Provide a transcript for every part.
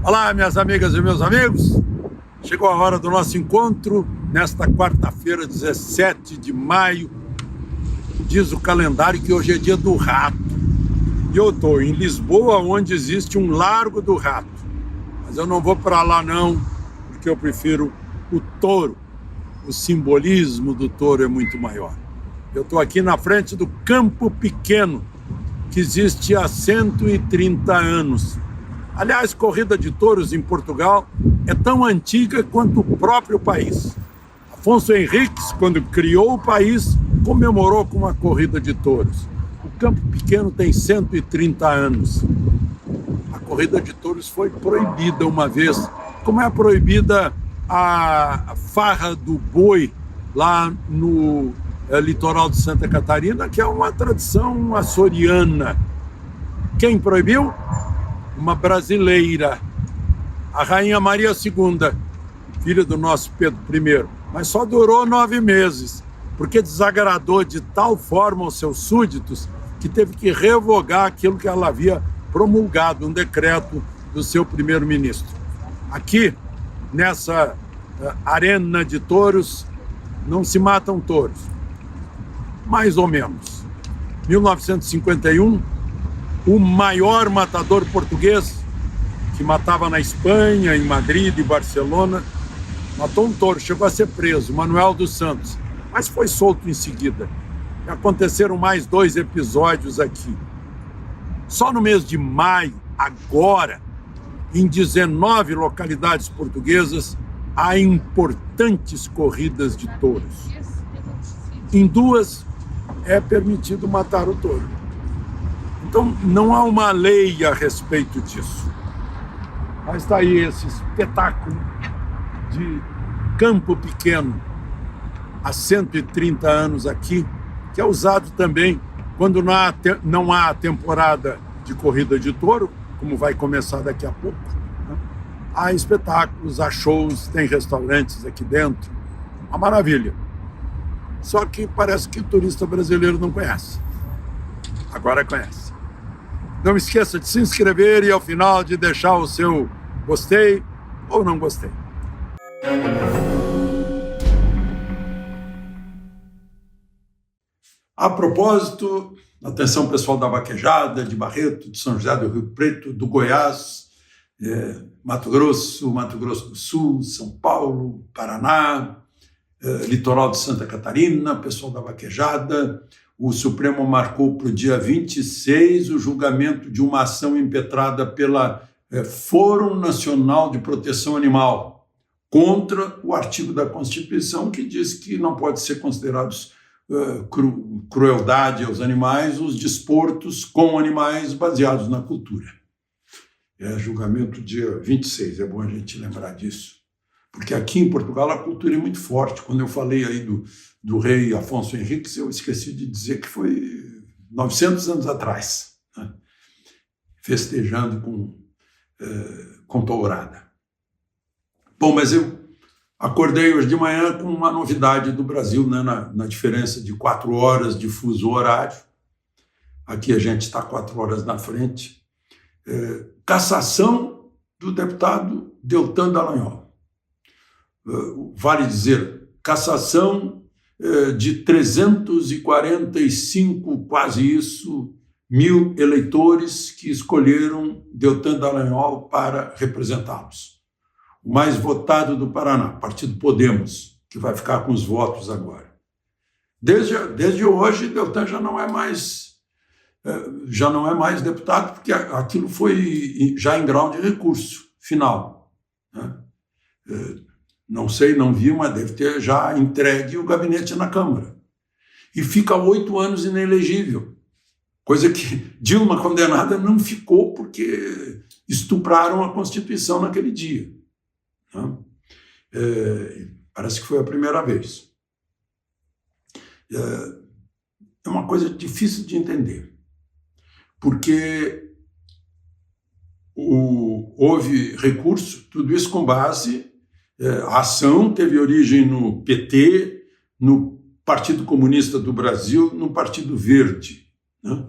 Olá, minhas amigas e meus amigos. Chegou a hora do nosso encontro nesta quarta-feira, 17 de maio. Diz o calendário que hoje é dia do rato. E eu estou em Lisboa, onde existe um Largo do Rato. Mas eu não vou para lá não, porque eu prefiro o touro. O simbolismo do touro é muito maior. Eu estou aqui na frente do Campo Pequeno, que existe há 130 anos. Aliás, corrida de touros em Portugal é tão antiga quanto o próprio país. Afonso Henriques, quando criou o país, comemorou com uma corrida de touros. O Campo Pequeno tem 130 anos. A corrida de touros foi proibida uma vez, como é proibida a farra do boi lá no litoral de Santa Catarina, que é uma tradição açoriana. Quem proibiu? Uma brasileira, a Rainha Maria II, filha do nosso Pedro I, mas só durou 9 meses, porque desagradou de tal forma aos seus súditos que teve que revogar aquilo que ela havia promulgado, um decreto do seu primeiro-ministro. Aqui, nessa arena de touros, não se matam touros, mais ou menos. 1951, o maior matador português, que matava na Espanha, em Madrid e Barcelona, matou um touro, chegou a ser preso, Manuel dos Santos, mas foi solto em seguida. E aconteceram mais 2 episódios aqui. Só no mês de maio, agora, em 19 localidades portuguesas, há importantes corridas de touros. Em 2, é permitido matar o touro. Então, não há uma lei a respeito disso. Mas está aí esse espetáculo de Campo Pequeno, há 130 anos aqui, que é usado também quando não há temporada de corrida de touro, como vai começar daqui a pouco, né? Há espetáculos, há shows, tem restaurantes aqui dentro. Uma maravilha. Só que parece que o turista brasileiro não conhece. Agora conhece. Não esqueça de se inscrever e, ao final, de deixar o seu gostei ou não gostei. A propósito, atenção pessoal da Vaquejada, de Barreto, de São José do Rio Preto, do Goiás, Mato Grosso do Sul, São Paulo, Paraná, litoral de Santa Catarina, pessoal da Vaquejada. O Supremo marcou para o dia 26 o julgamento de uma ação impetrada pela Fórum Nacional de Proteção Animal contra o artigo da Constituição que diz que não pode ser considerados crueldade aos animais os desportos com animais baseados na cultura. Julgamento dia 26, é bom a gente lembrar disso. Porque aqui em Portugal a cultura é muito forte. Quando eu falei aí do rei Afonso Henriques, eu esqueci de dizer que foi 900 anos atrás, né? Festejando com tourada. Bom, mas eu acordei hoje de manhã com uma novidade do Brasil, né? Na diferença de 4 horas de fuso horário. Aqui a gente está 4 horas na frente. Cassação do deputado Deltan Dallagnol. Vale dizer, cassação de 345, quase isso, 1.000 eleitores que escolheram Deltan Dallagnol para representá-los. O mais votado do Paraná, Partido Podemos, que vai ficar com os votos agora. Desde hoje, Deltan já não é mais deputado, porque aquilo foi já em grau de recurso final, né? Não sei, não vi, mas deve ter já entregue o gabinete na Câmara. E fica 8 anos inelegível, coisa que Dilma, condenada, não ficou porque estupraram a Constituição naquele dia, né? Parece que foi a primeira vez. É uma coisa difícil de entender, porque houve recurso, tudo isso com base... A ação teve origem no PT, no Partido Comunista do Brasil, no Partido Verde, né?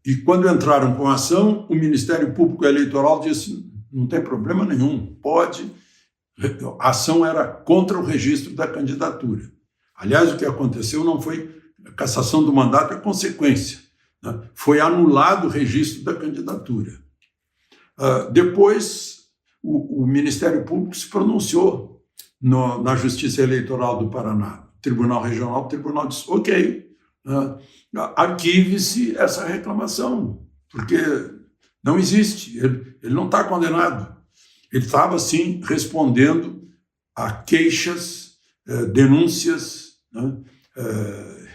E quando entraram com a ação, o Ministério Público Eleitoral disse: não tem problema nenhum, pode. A ação era contra o registro da candidatura. Aliás, o que aconteceu não foi a cassação do mandato, é consequência, né? Foi anulado o registro da candidatura. Depois, o Ministério Público se pronunciou na Justiça Eleitoral do Paraná. Tribunal Regional, o tribunal disse, ok, arquive-se essa reclamação, porque não existe, ele não está condenado. Ele estava, sim, respondendo a queixas, denúncias, né,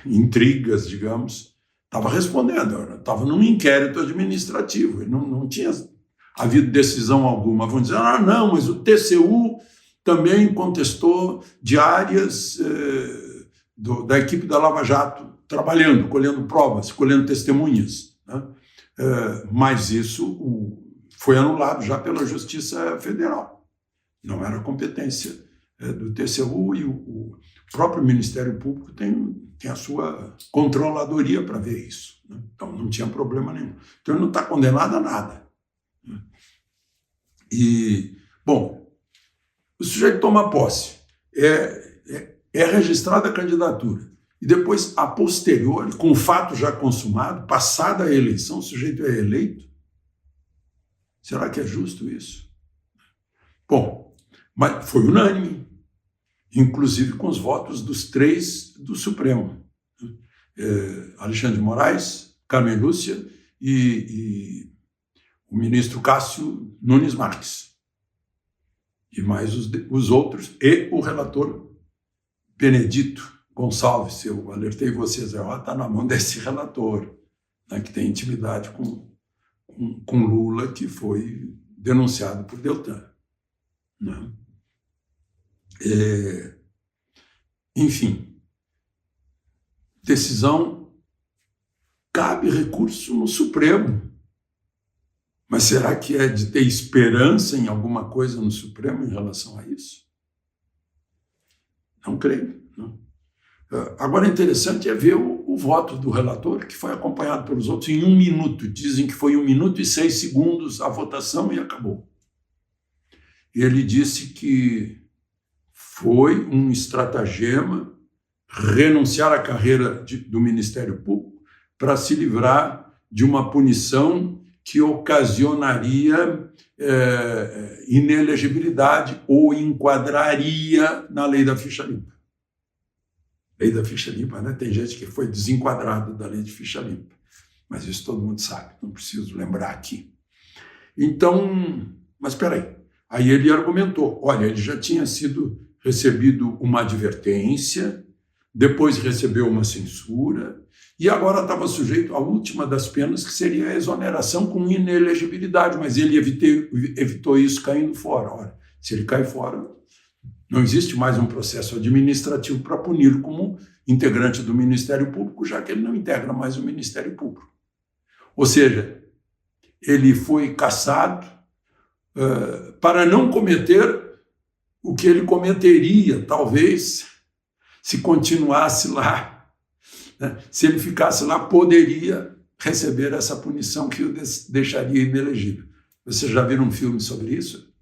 intrigas, digamos. Estava respondendo, estava num inquérito administrativo, ele não tinha havido decisão alguma. Vão dizer, não, mas o TCU também contestou diárias da equipe da Lava Jato, trabalhando, colhendo provas, colhendo testemunhas, né? Mas isso foi anulado já pela Justiça Federal. Não era competência do TCU, e o próprio Ministério Público tem a sua controladoria para ver isso, né? Então não tinha problema nenhum. Então ele não está condenado a nada, né? E, bom, o sujeito toma posse, é registrada a candidatura, e depois, a posteriori, com o fato já consumado, passada a eleição, o sujeito é eleito. Será que é justo isso? Bom, mas foi unânime, inclusive com os votos dos 3 do Supremo. Alexandre de Moraes, Carmen Lúcia e o ministro Cássio Nunes Marques. E mais os outros, e o relator Benedito Gonçalves. Eu alertei vocês, está na mão desse relator, né, que tem intimidade com Lula, que foi denunciado por Deltan, né? Enfim, decisão, cabe recurso no Supremo. Mas será que é de ter esperança em alguma coisa no Supremo em relação a isso? Não creio, não. Agora, interessante é ver o voto do relator, que foi acompanhado pelos outros em 1 minuto. Dizem que foi 1 minuto e 6 segundos a votação e acabou. Ele disse que foi um estratagema renunciar à carreira do Ministério Público para se livrar de uma punição que ocasionaria inelegibilidade ou enquadraria na lei da ficha limpa. Lei da ficha limpa, né? Tem gente que foi desenquadrado da lei de ficha limpa, mas isso todo mundo sabe, não preciso lembrar aqui. Então, mas espera aí ele argumentou, olha, ele já tinha recebido uma advertência, depois recebeu uma censura, e agora estava sujeito à última das penas, que seria a exoneração com inelegibilidade, mas ele evitou isso caindo fora. Ora, se ele cai fora, não existe mais um processo administrativo para punir como integrante do Ministério Público, já que ele não integra mais o Ministério Público. Ou seja, ele foi cassado para não cometer o que ele cometeria, talvez, se continuasse lá. Se ele ficasse lá, poderia receber essa punição que o deixaria inelegível. Vocês já viram um filme sobre isso?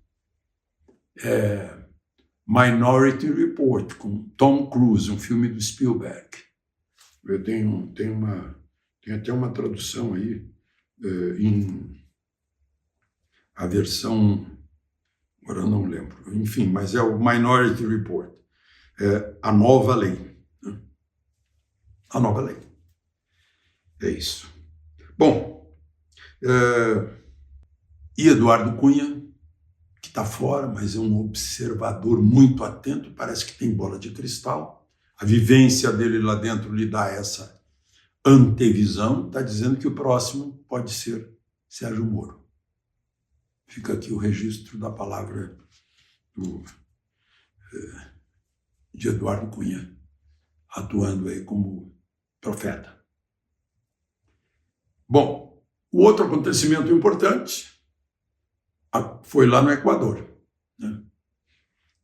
Minority Report, com Tom Cruise, um filme do Spielberg. Eu tenho até uma tradução aí, a versão, agora eu não lembro, enfim, mas é o Minority Report, a nova lei. A nova lei. É isso. Bom, e Eduardo Cunha, que está fora, mas é um observador muito atento, parece que tem bola de cristal. A vivência dele lá dentro lhe dá essa antevisão, está dizendo que o próximo pode ser Sérgio Moro. Fica aqui o registro da palavra de Eduardo Cunha, atuando aí como profeta. Bom, o outro acontecimento importante foi lá no Equador, né,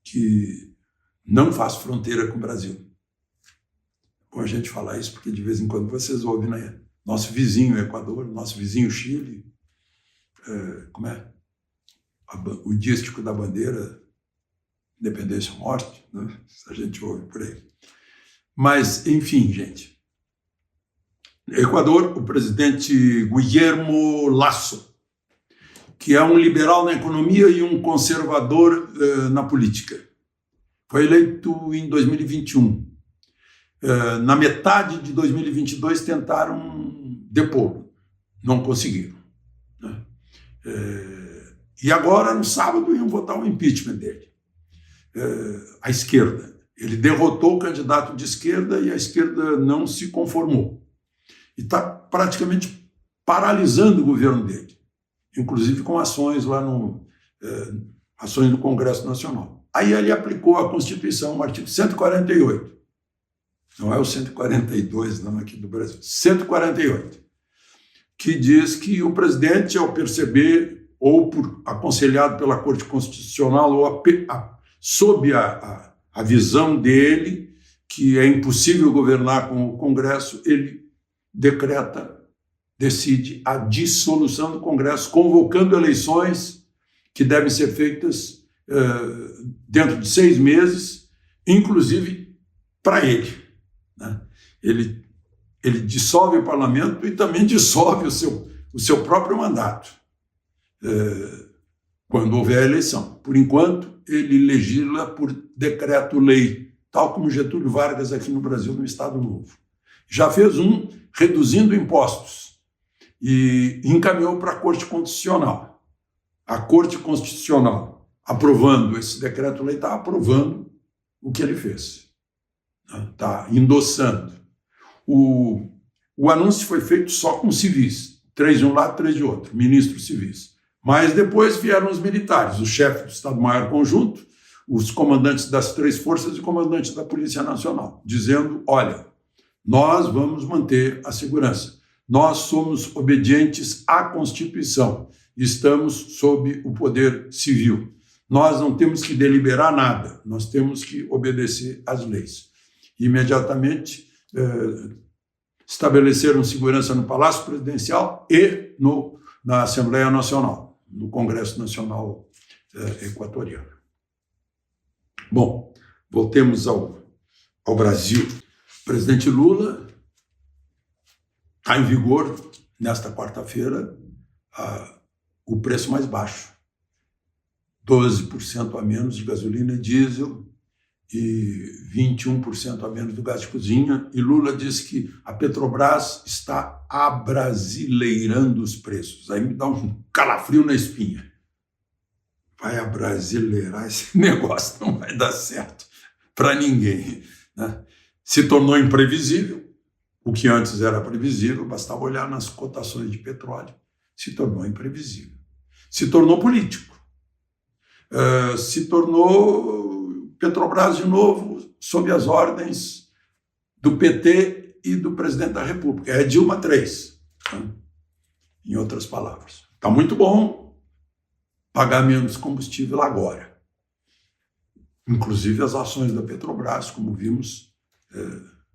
que não faz fronteira com o Brasil. Bom a gente falar isso, porque de vez em quando vocês ouvem, né? Nosso vizinho Equador, nosso vizinho Chile, o dístico da bandeira, independência ou morte, né? Se a gente ouve por aí. Mas, enfim, gente. Equador, o presidente Guillermo Lasso, que é um liberal na economia e um conservador na política. Foi eleito em 2021. Na metade de 2022 tentaram depô-lo, não conseguiram. Né? E agora, no sábado, iam votar o impeachment dele. A esquerda. Ele derrotou o candidato de esquerda e a esquerda não se conformou. E está praticamente paralisando o governo dele, inclusive com ações lá ações do Congresso Nacional. Aí ele aplicou a Constituição, o artigo 148. Não é o 142, não, aqui do Brasil. 148. Que diz que o presidente, ao perceber, ou aconselhado pela Corte Constitucional, ou sob a visão dele, que é impossível governar com o Congresso, ele decide a dissolução do Congresso, convocando eleições que devem ser feitas dentro de 6 meses, inclusive para ele. Né? Ele dissolve o parlamento e também dissolve o seu próprio mandato, quando houver a eleição. Por enquanto, ele legisla por decreto-lei, tal como Getúlio Vargas aqui no Brasil, no Estado Novo. Já fez reduzindo impostos e encaminhou para a Corte Constitucional. A Corte Constitucional, aprovando esse decreto-lei, está aprovando o que ele fez. Está endossando. O anúncio foi feito só com civis, 3 de um lado, 3 de outro, ministros civis. Mas depois vieram os militares, o chefe do Estado-Maior Conjunto, os comandantes das 3 forças e o comandante da Polícia Nacional, dizendo, olha, nós vamos manter a segurança. Nós somos obedientes à Constituição. Estamos sob o poder civil. Nós não temos que deliberar nada. Nós temos que obedecer às leis. Imediatamente estabeleceram segurança no Palácio Presidencial e na Assembleia Nacional, no Congresso Nacional Equatoriano. Bom, voltemos ao Brasil. O presidente Lula está em vigor, nesta quarta-feira, o preço mais baixo. 12% a menos de gasolina e diesel e 21% a menos do gás de cozinha. E Lula diz que a Petrobras está abrasileirando os preços. Aí me dá um calafrio na espinha. Vai abrasileirar esse negócio, não vai dar certo para ninguém, né? Se tornou imprevisível, o que antes era previsível, bastava olhar nas cotações de petróleo, se tornou imprevisível. Se tornou político, se tornou Petrobras de novo, sob as ordens do PT e do presidente da República. É Dilma 3, né? Em outras palavras. Está muito bom pagar menos combustível agora. Inclusive as ações da Petrobras, como vimos,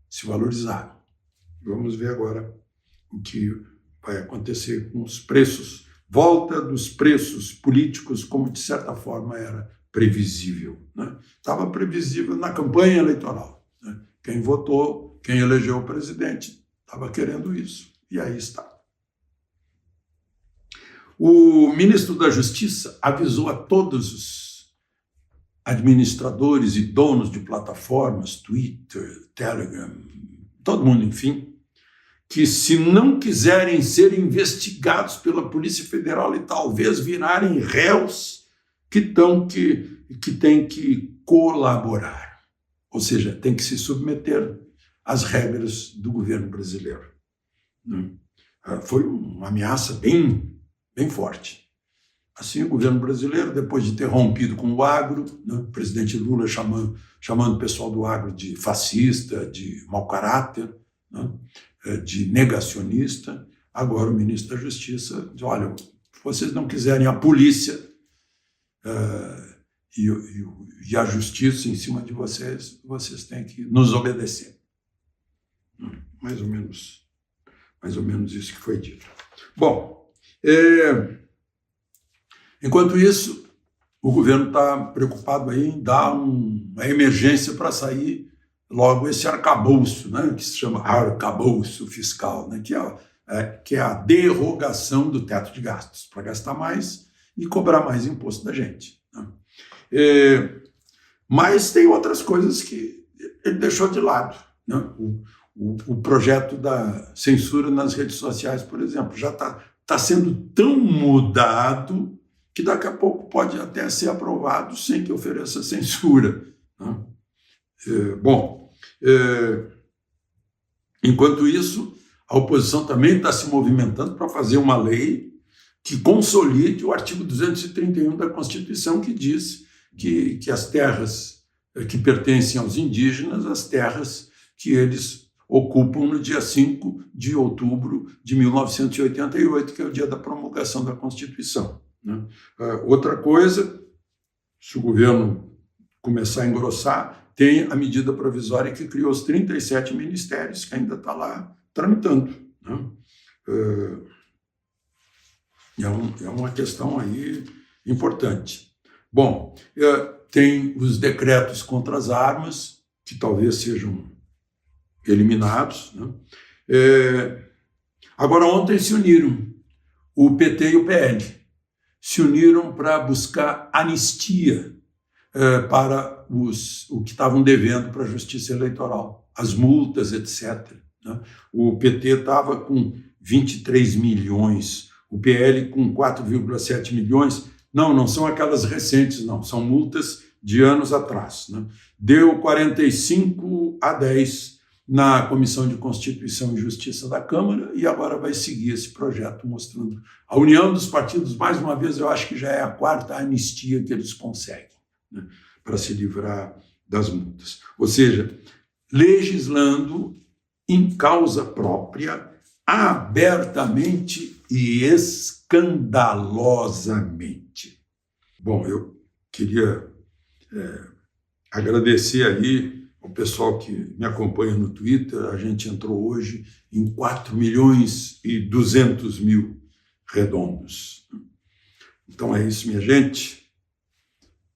se valorizaram. Vamos ver agora o que vai acontecer com os preços. Volta dos preços políticos, como de certa forma era previsível, né? Estava previsível na campanha eleitoral, né? Quem votou, quem elegeu o presidente, estava querendo isso. E aí está. O ministro da Justiça avisou a todos os administradores e donos de plataformas, Twitter, Telegram, todo mundo, enfim, que se não quiserem ser investigados pela Polícia Federal e talvez virarem réus, que têm que colaborar. Ou seja, tem que se submeter às regras do governo brasileiro. Foi uma ameaça bem forte. Assim, o governo brasileiro, depois de ter rompido com o agro, né, o presidente Lula chamando o pessoal do agro de fascista, de mau caráter, né, de negacionista, agora o ministro da Justiça diz, olha, se vocês não quiserem a polícia e a justiça em cima de vocês, vocês têm que nos obedecer. Mais ou menos isso que foi dito. Bom, enquanto isso, o governo está preocupado aí em dar uma emergência para sair logo esse arcabouço, né, que se chama arcabouço fiscal, né, que é a derrogação do teto de gastos, para gastar mais e cobrar mais imposto da gente, né. Mas tem outras coisas que ele deixou de lado, né? O projeto da censura nas redes sociais, por exemplo, já está sendo tão mudado que daqui a pouco pode até ser aprovado sem que ofereça censura, né? Enquanto isso, a oposição também está se movimentando para fazer uma lei que consolide o artigo 231 da Constituição, que diz que as terras que pertencem aos indígenas, as terras que eles ocupam no dia 5 de outubro de 1988, que é o dia da promulgação da Constituição, né? Outra coisa, se o governo começar a engrossar, tem a medida provisória que criou os 37 ministérios, que ainda está lá tramitando, né? É uma questão aí importante. Bom, tem os decretos contra as armas, que talvez sejam eliminados, né? Agora, ontem se uniram, o PT e o PL, se uniram para buscar anistia para o que estavam devendo para a Justiça Eleitoral, as multas, etc, né? O PT estava com 23 milhões, o PL com 4,7 milhões, não são aquelas recentes, não, são multas de anos atrás, né? Deu 45-10 na Comissão de Constituição e Justiça da Câmara e agora vai seguir esse projeto mostrando a união dos partidos. Mais uma vez, eu acho que já é a quarta anistia que eles conseguem, né, para se livrar das multas. Ou seja, legislando em causa própria, abertamente e escandalosamente. Bom, eu queria agradecer aí o pessoal que me acompanha no Twitter. A gente entrou hoje em 4.200.000 redondos. Então é isso, minha gente.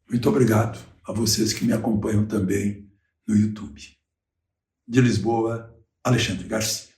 Muito obrigado a vocês que me acompanham também no YouTube. De Lisboa, Alexandre Garcia.